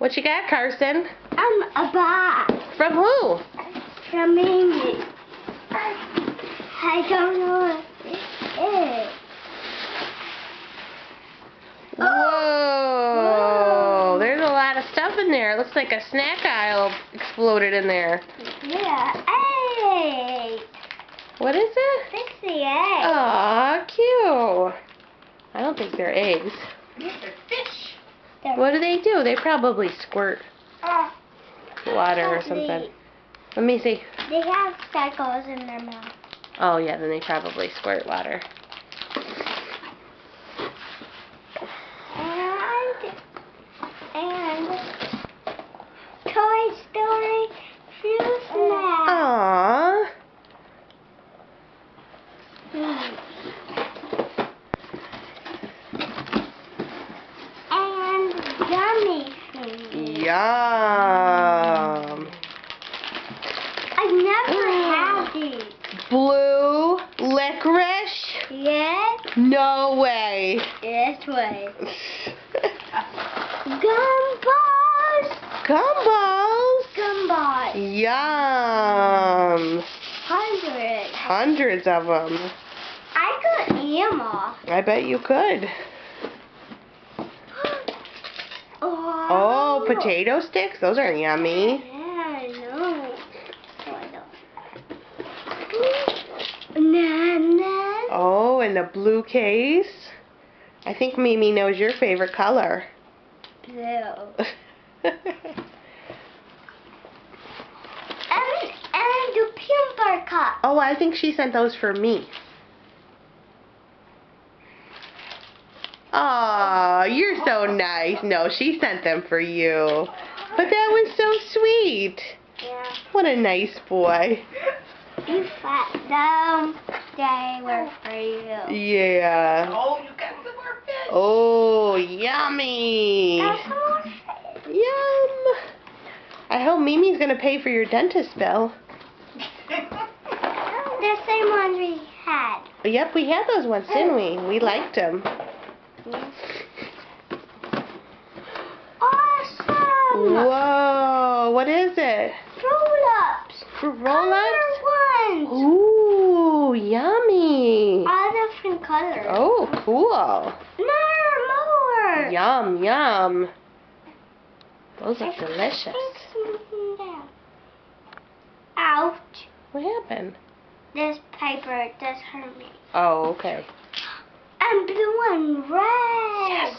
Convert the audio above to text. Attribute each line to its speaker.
Speaker 1: What you got, Carson?
Speaker 2: A box.
Speaker 1: From who?
Speaker 2: From Amy. I don't know what it is.
Speaker 1: Whoa! There's a lot of stuff in there. It looks like a snack aisle exploded in there.
Speaker 2: Yeah, egg.
Speaker 1: What is it?
Speaker 2: It's the egg.
Speaker 1: Aw, cute. I don't think they're eggs.
Speaker 2: These are fish.
Speaker 1: What do? They probably squirt water or something. Let me see.
Speaker 2: They have speckles in their mouth.
Speaker 1: Oh yeah, then they probably squirt water.
Speaker 2: And Toy Story fruit snack.
Speaker 1: Aww.
Speaker 2: And gummy things.
Speaker 1: Yum.
Speaker 2: I've never had these.
Speaker 1: Blue licorice?
Speaker 2: Yes.
Speaker 1: No way.
Speaker 2: This way. Gumballs.
Speaker 1: Gumballs?
Speaker 2: Gumballs.
Speaker 1: Yum.
Speaker 2: Hundreds.
Speaker 1: Hundreds of them.
Speaker 2: I could eat them all.
Speaker 1: I bet you could. Oh, potato sticks? Those are yummy.
Speaker 2: Yeah, I know. Bananas.
Speaker 1: Oh, and the blue case. I think Mimi knows your favorite color.
Speaker 2: Blue. And the peanut cup.
Speaker 1: Oh, I think she sent those for me. Aw, you're so nice. No, she sent them for you. But that was so sweet.
Speaker 2: Yeah.
Speaker 1: What a nice boy.
Speaker 2: You fat them. They were for you.
Speaker 1: Yeah.
Speaker 3: Oh, you got some more fish.
Speaker 1: Oh, yummy.
Speaker 2: That's more fish.
Speaker 1: Yum. I hope Mimi's going to pay for your dentist bill.
Speaker 2: The same ones we had.
Speaker 1: Yep, we had those ones, didn't we? We liked them.
Speaker 2: Awesome!
Speaker 1: Whoa, what is it?
Speaker 2: Roll-ups!
Speaker 1: Roll-ups?
Speaker 2: Color ones!
Speaker 1: Ooh, yummy.
Speaker 2: All different colors.
Speaker 1: Oh, cool.
Speaker 2: More!
Speaker 1: Yum, yum. Those look delicious.
Speaker 2: Ouch.
Speaker 1: What happened?
Speaker 2: This paper does hurt me.
Speaker 1: Oh, okay.
Speaker 2: And blue and red.
Speaker 1: Yes.